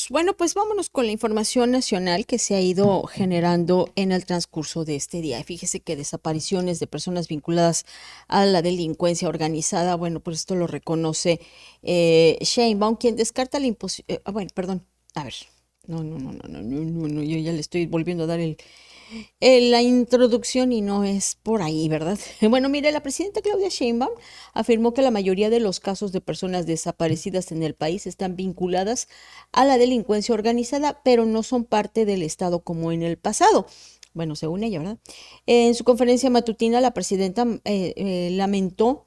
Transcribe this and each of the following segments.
Regresamos. Bueno, pues vámonos con la información nacional que se ha ido generando en el transcurso de este día. Fíjese que desapariciones de personas vinculadas a la delincuencia organizada, bueno, pues esto lo reconoce Sheinbaum, quien descarta la imposición. Bueno, perdón, a ver. No, yo ya le estoy volviendo a dar la introducción y no es por ahí, ¿verdad? Bueno, mire, la presidenta Claudia Sheinbaum afirmó que la mayoría de los casos de personas desaparecidas en el país están vinculadas a la delincuencia organizada, pero no son parte del Estado como en el pasado. Bueno, según ella, ¿verdad? En su conferencia matutina, la presidenta lamentó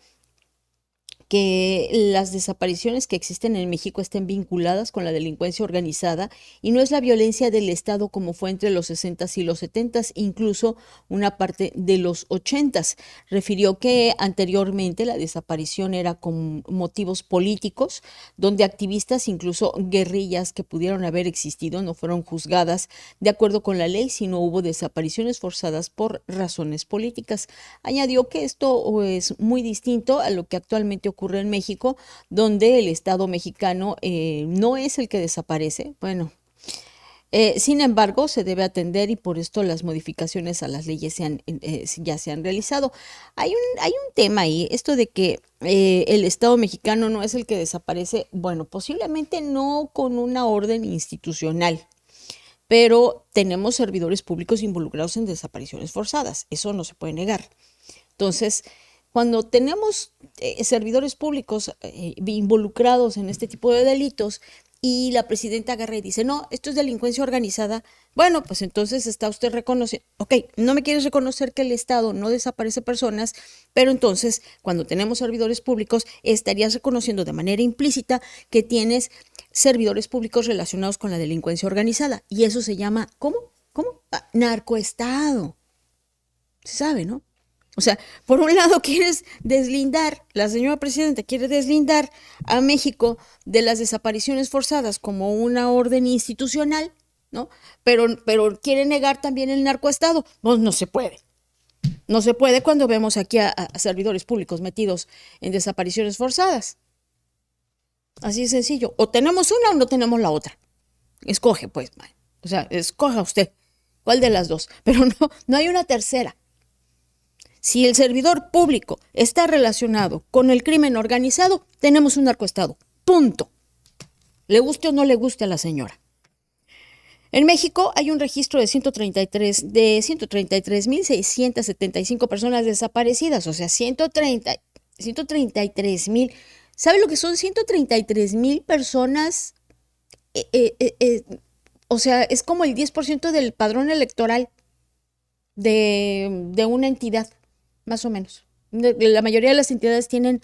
que las desapariciones que existen en México estén vinculadas con la delincuencia organizada y no es la violencia del Estado como fue entre los 60s y los 70s, incluso una parte de los 80s. Refirió que anteriormente la desaparición era con motivos políticos, donde activistas, incluso guerrillas que pudieron haber existido, no fueron juzgadas de acuerdo con la ley, sino hubo desapariciones forzadas por razones políticas. Añadió que esto es muy distinto a lo que actualmente ocurre en México, donde el Estado mexicano no es el que desaparece. Bueno, sin embargo, se debe atender y por esto las modificaciones a las leyes ya se han realizado. Hay un tema ahí, esto de que el Estado mexicano no es el que desaparece. Bueno, posiblemente no con una orden institucional, pero tenemos servidores públicos involucrados en desapariciones forzadas. Eso no se puede negar. Entonces, cuando tenemos servidores públicos involucrados en este tipo de delitos y la presidenta agarra y dice, no, esto es delincuencia organizada, bueno, pues entonces está usted reconociendo, ok, no me quieres reconocer que el Estado no desaparece personas, pero entonces cuando tenemos servidores públicos estarías reconociendo de manera implícita que tienes servidores públicos relacionados con la delincuencia organizada. Y eso se llama, ¿cómo? Narcoestado. Se sabe, ¿no? O sea, por un lado quieres deslindar, la señora presidenta quiere deslindar a México de las desapariciones forzadas como una orden institucional, ¿no? Pero quiere negar también el narcoestado. Pues no se puede. No se puede cuando vemos aquí a servidores públicos metidos en desapariciones forzadas. Así de sencillo. O tenemos una o no tenemos la otra. Escoge, pues. O sea, escoja usted. ¿Cuál de las dos? Pero no hay una tercera. Si el servidor público está relacionado con el crimen organizado, tenemos un narcoestado. Punto. Le guste o no le guste a la señora. En México hay un registro de 133.675 personas desaparecidas, o sea, 133,000. ¿Sabe lo que son 133,000 personas? O sea, es como el 10% del padrón electoral de una entidad, más o menos. La mayoría de las entidades tienen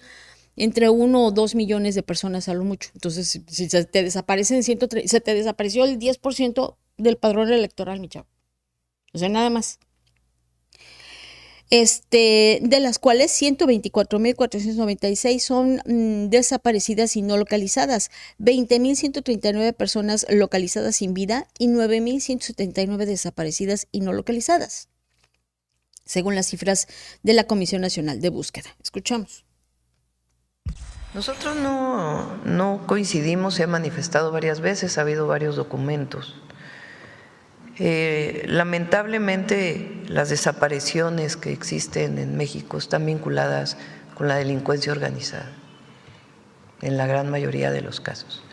entre 1 o 2 millones de personas a lo mucho. Entonces, si se te desaparecen se te desapareció el 10% del padrón electoral, mi chavo. O sea, nada más. De las cuales 124,496 son desaparecidas y no localizadas, 20,139 personas localizadas sin vida y 9,179 desaparecidas y no localizadas, según las cifras de la Comisión Nacional de Búsqueda. Escuchamos. Nosotros no coincidimos, se ha manifestado varias veces, ha habido varios documentos. Lamentablemente, las desapariciones que existen en México están vinculadas con la delincuencia organizada, en la gran mayoría de los casos.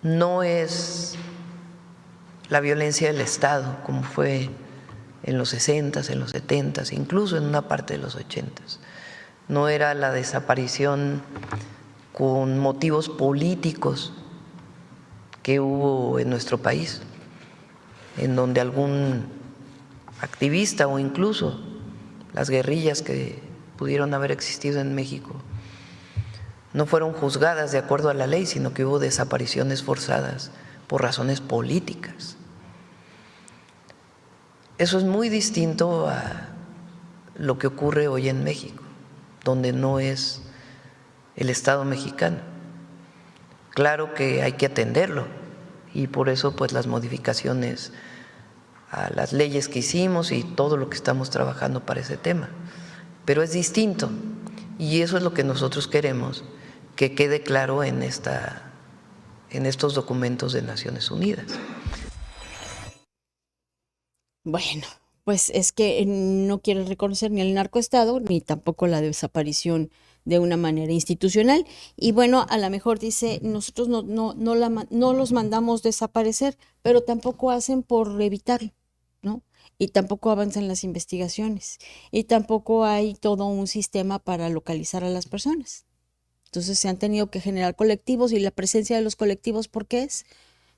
No es la violencia del Estado, como fue en los 60s, en los 70s, incluso en una parte de los 80s. No era la desaparición con motivos políticos que hubo en nuestro país, en donde algún activista o incluso las guerrillas que pudieron haber existido en México no fueron juzgadas de acuerdo a la ley, sino que hubo desapariciones forzadas por razones políticas. Eso es muy distinto a lo que ocurre hoy en México, donde no es el Estado mexicano. Claro que hay que atenderlo y por eso pues las modificaciones a las leyes que hicimos y todo lo que estamos trabajando para ese tema. Pero es distinto y eso es lo que nosotros queremos que quede claro en esta en estos documentos de Naciones Unidas. Bueno, pues es que no quiere reconocer ni el narcoestado ni tampoco la desaparición de una manera institucional. Y bueno, a lo mejor dice, nosotros no los mandamos desaparecer, pero tampoco hacen por evitarlo, ¿no? Y tampoco avanzan las investigaciones. Y tampoco hay todo un sistema para localizar a las personas. Entonces se han tenido que generar colectivos y la presencia de los colectivos, ¿por qué es?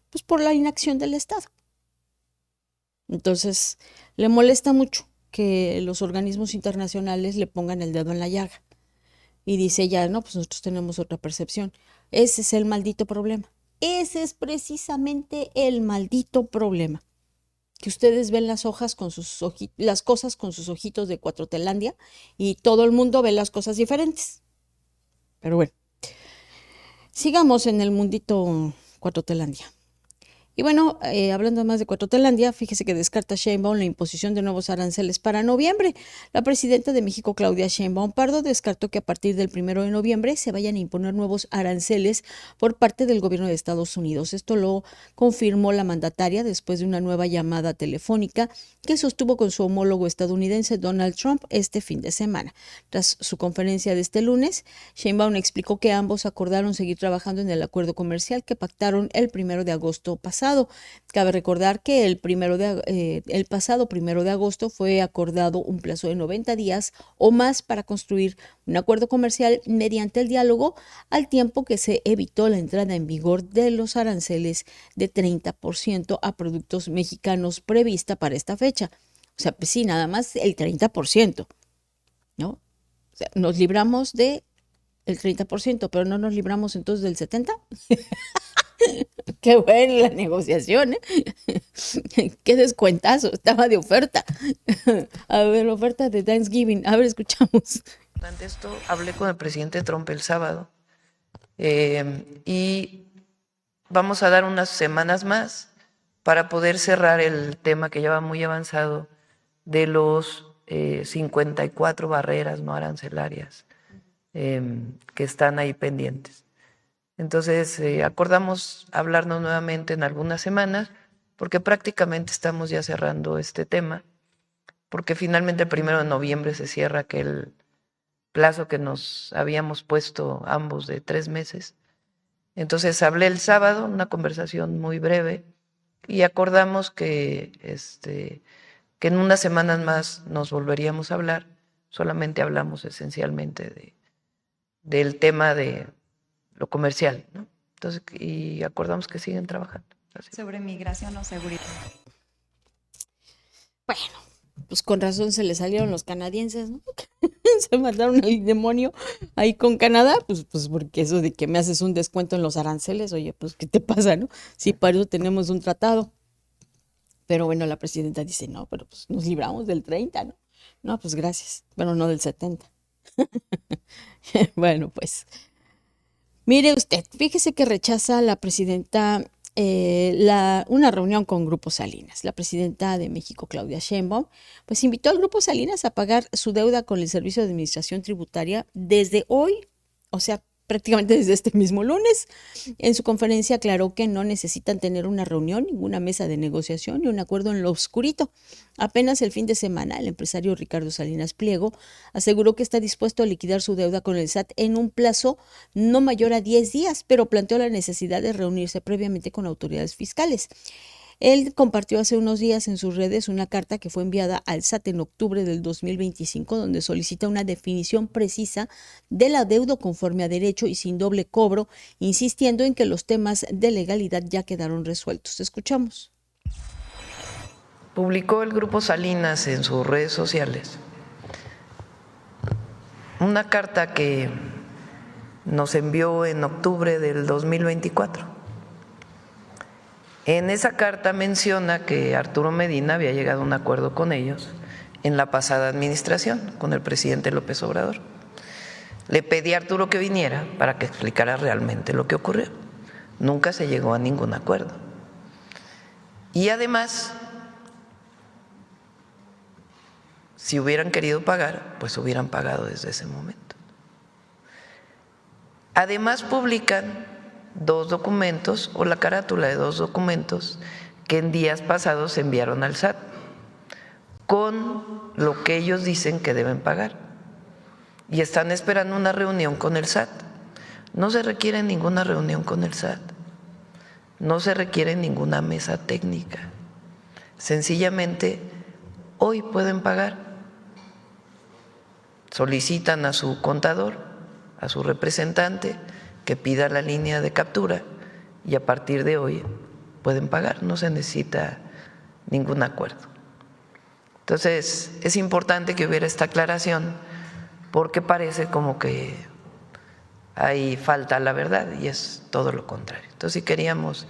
Pues por la inacción del Estado. Entonces, le molesta mucho que los organismos internacionales le pongan el dedo en la llaga. Y dice ya, no, pues nosotros tenemos otra percepción. Ese es el maldito problema. Ese es precisamente el maldito problema. Que ustedes ven las hojas con las cosas con sus ojitos de Cuatrotelandia y todo el mundo ve las cosas diferentes. Pero bueno, sigamos en el mundito Cuatrotelandia. Y bueno, hablando más de Cuatrotelandia, fíjese que descarta Sheinbaum la imposición de nuevos aranceles para noviembre. La presidenta de México, Claudia Sheinbaum Pardo, descartó que a partir del 1 de noviembre se vayan a imponer nuevos aranceles por parte del gobierno de Estados Unidos. Esto lo confirmó la mandataria después de una nueva llamada telefónica que sostuvo con su homólogo estadounidense Donald Trump este fin de semana. Tras su conferencia de este lunes, Sheinbaum explicó que ambos acordaron seguir trabajando en el acuerdo comercial que pactaron el 1 de agosto pasado. Cabe recordar que el pasado 1 de agosto fue acordado un plazo de 90 días o más para construir un acuerdo comercial mediante el diálogo, al tiempo que se evitó la entrada en vigor de los aranceles de 30% a productos mexicanos prevista para esta fecha. O sea, pues sí, nada más el 30%, ¿no? O sea, nos libramos de el 30%, pero no nos libramos entonces del 70%. Qué buena la negociación, ¿eh? Qué descuentazo, estaba de oferta. A ver, oferta de Thanksgiving. A ver, escuchamos. Ante esto, hablé con el presidente Trump el sábado y vamos a dar unas semanas más para poder cerrar el tema que ya va muy avanzado de los 54 barreras no arancelarias que están ahí pendientes. Entonces, acordamos hablarnos nuevamente en algunas semanas, porque prácticamente estamos ya cerrando este tema, porque finalmente el 1 de noviembre se cierra aquel plazo que nos habíamos puesto ambos de 3 meses. Entonces, hablé el sábado, una conversación muy breve, y acordamos que en unas semanas más nos volveríamos a hablar. Solamente hablamos esencialmente del tema de lo comercial, ¿no? Entonces, y acordamos que siguen trabajando. Así. Sobre migración o seguridad. Bueno, pues con razón se le salieron los canadienses, ¿no? Se mandaron al demonio ahí con Canadá, pues porque eso de que me haces un descuento en los aranceles, oye, pues ¿qué te pasa, no? Si para eso tenemos un tratado. Pero bueno, la presidenta dice, no, pero pues nos libramos del 30, ¿no? No, pues gracias, pero no del 70. Bueno, pues mire usted, fíjese que rechaza la presidenta una reunión con Grupo Salinas. La presidenta de México, Claudia Sheinbaum, pues invitó al Grupo Salinas a pagar su deuda con el Servicio de Administración Tributaria desde hoy, o sea, prácticamente desde este mismo lunes. En su conferencia aclaró que no necesitan tener una reunión, ninguna mesa de negociación ni un acuerdo en lo oscurito. Apenas el fin de semana, el empresario Ricardo Salinas Pliego aseguró que está dispuesto a liquidar su deuda con el SAT en un plazo no mayor a 10 días, pero planteó la necesidad de reunirse previamente con autoridades fiscales. Él compartió hace unos días en sus redes una carta que fue enviada al SAT en octubre del 2025, donde solicita una definición precisa del adeudo conforme a derecho y sin doble cobro, insistiendo en que los temas de legalidad ya quedaron resueltos. Escuchamos. Publicó el Grupo Salinas en sus redes sociales una carta que nos envió en octubre del 2024. En esa carta menciona que Arturo Medina había llegado a un acuerdo con ellos en la pasada administración, con el presidente López Obrador. Le pedí a Arturo que viniera para que explicara realmente lo que ocurrió. Nunca se llegó a ningún acuerdo. Y además, si hubieran querido pagar, pues hubieran pagado desde ese momento. Además publican 2 documentos o la carátula de 2 documentos que en días pasados se enviaron al SAT con lo que ellos dicen que deben pagar y están esperando una reunión con el SAT. No se requiere ninguna reunión con el SAT, no se requiere ninguna mesa técnica, sencillamente hoy pueden pagar, solicitan a su contador, a su representante, que pida la línea de captura y a partir de hoy pueden pagar, no se necesita ningún acuerdo. Entonces, es importante que hubiera esta aclaración porque parece como que ahí falta la verdad y es todo lo contrario. Entonces, sí queríamos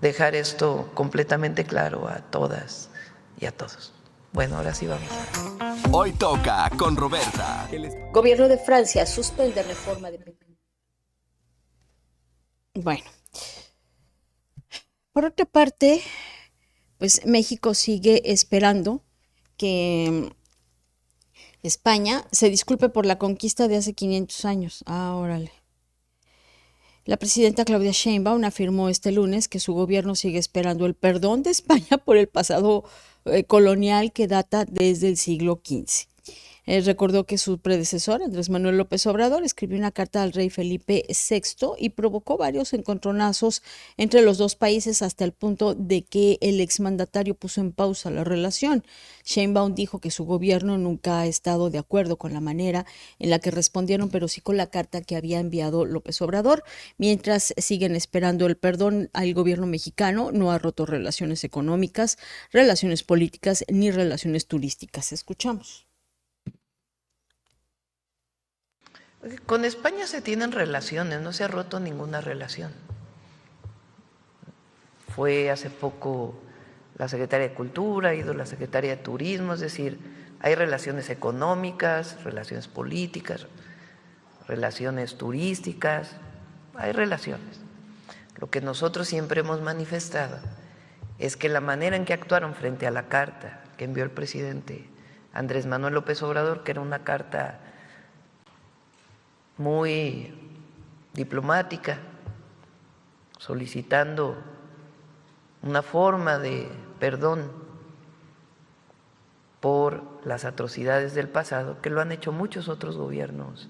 dejar esto completamente claro a todas y a todos. Bueno, ahora sí vamos. Hoy toca con Roberta. Gobierno de Francia suspende reforma de... Bueno, por otra parte, pues México sigue esperando que España se disculpe por la conquista de hace 500 años. Ah, órale. La presidenta Claudia Sheinbaum afirmó este lunes que su gobierno sigue esperando el perdón de España por el pasado colonial que data desde el siglo XV. Recordó que su predecesor, Andrés Manuel López Obrador, escribió una carta al rey Felipe VI y provocó varios encontronazos entre los dos países hasta el punto de que el exmandatario puso en pausa la relación. Sheinbaum dijo que su gobierno nunca ha estado de acuerdo con la manera en la que respondieron, pero sí con la carta que había enviado López Obrador. Mientras siguen esperando el perdón, el gobierno mexicano no ha roto relaciones económicas, relaciones políticas ni relaciones turísticas. Escuchamos. Con España se tienen relaciones, no se ha roto ninguna relación. Fue hace poco la secretaria de Cultura, ha ido la secretaria de Turismo, es decir, hay relaciones económicas, relaciones políticas, relaciones turísticas, hay relaciones. Lo que nosotros siempre hemos manifestado es que la manera en que actuaron frente a la carta que envió el presidente Andrés Manuel López Obrador, que era una carta muy diplomática, solicitando una forma de perdón por las atrocidades del pasado, que lo han hecho muchos otros gobiernos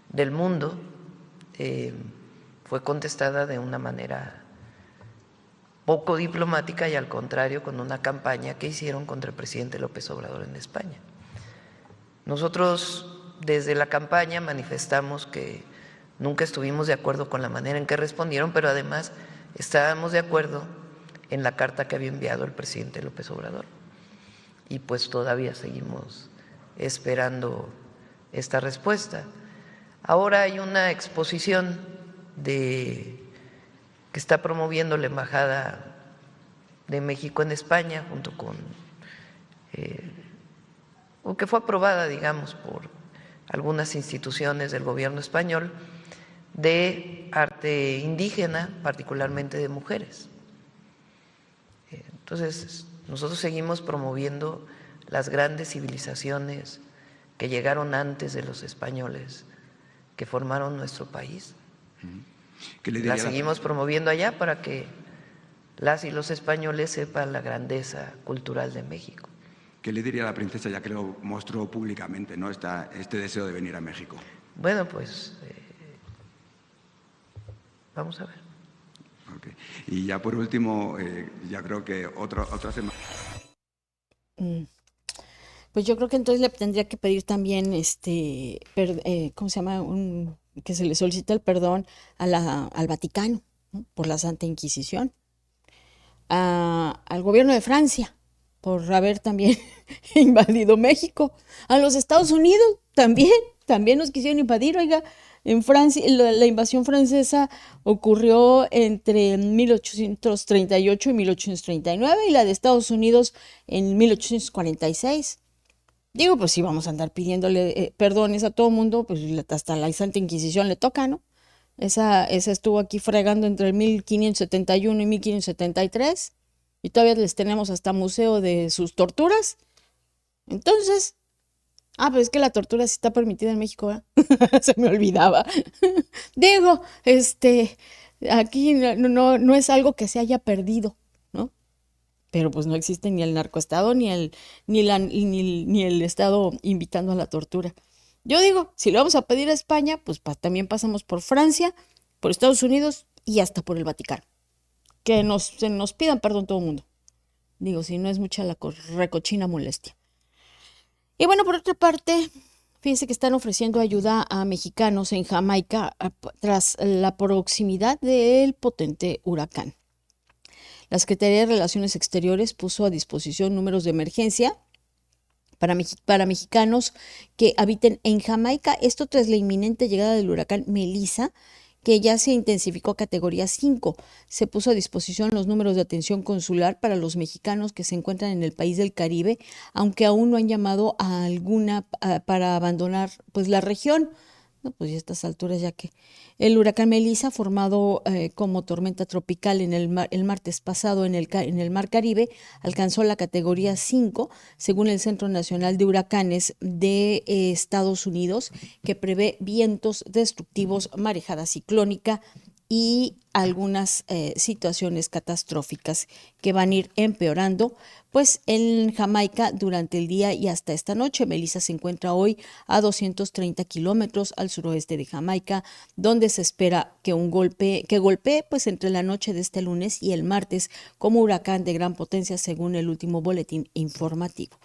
del mundo, fue contestada de una manera poco diplomática y al contrario con una campaña que hicieron contra el presidente López Obrador en España. Nosotros desde la campaña manifestamos que nunca estuvimos de acuerdo con la manera en que respondieron, pero además estábamos de acuerdo en la carta que había enviado el presidente López Obrador. Y pues todavía seguimos esperando esta respuesta. Ahora hay una exposición que está promoviendo la Embajada de México en España, junto con, o que fue aprobada, digamos, por algunas instituciones del gobierno español, de arte indígena, particularmente de mujeres. Entonces, nosotros seguimos promoviendo las grandes civilizaciones que llegaron antes de los españoles, que formaron nuestro país. Las seguimos promoviendo allá para que las y los españoles sepan la grandeza cultural de México. ¿Qué le diría a la princesa, ya que lo mostró públicamente, ¿no? este deseo de venir a México? Bueno, pues vamos a ver. Okay. Y ya por último, ya creo que otra semana. Pues yo creo que entonces le tendría que pedir también, ¿cómo se llama? Que se le solicite el perdón al Vaticano, ¿no? Por la Santa Inquisición, al gobierno de Francia por haber también invadido México, a los Estados Unidos también nos quisieron invadir, oiga. En Francia, la invasión francesa ocurrió entre 1838 y 1839 y la de Estados Unidos en 1846. Digo, pues sí, vamos a andar pidiéndole perdones a todo mundo, pues hasta la Santa Inquisición le toca, ¿no? Esa estuvo aquí fregando entre el 1571 y 1573 y todavía les tenemos hasta museo de sus torturas. Entonces... pero es que la tortura sí está permitida en México, ¿verdad? Se me olvidaba. Digo, Aquí no es algo que se haya perdido, ¿no? Pero pues no existe ni el narcoestado ni el Estado invitando a la tortura. Yo digo, si lo vamos a pedir a España, pues también pasamos por Francia, por Estados Unidos y hasta por el Vaticano. Que se nos pidan perdón todo el mundo. Digo, si no es mucha la recochina molestia. Y bueno, por otra parte, fíjense que están ofreciendo ayuda a mexicanos en Jamaica tras la proximidad del potente huracán. La Secretaría de Relaciones Exteriores puso a disposición números de emergencia para mexicanos que habiten en Jamaica, esto tras la inminente llegada del huracán Melissa, que ya se intensificó a categoría 5. Se puso a disposición los números de atención consular para los mexicanos que se encuentran en el país del Caribe, aunque aún no han llamado a alguna para abandonar pues la región. No, pues ya a estas alturas, ya que el huracán Melissa, formado como tormenta tropical el martes pasado en el Mar Caribe, alcanzó la categoría 5, según el Centro Nacional de Huracanes de Estados Unidos, que prevé vientos destructivos, marejada ciclónica y algunas situaciones catastróficas que van a ir empeorando, pues en Jamaica durante el día y hasta esta noche. Melissa se encuentra hoy a 230 kilómetros al suroeste de Jamaica, donde se espera que golpee pues entre la noche de este lunes y el martes como huracán de gran potencia, según el último boletín informativo.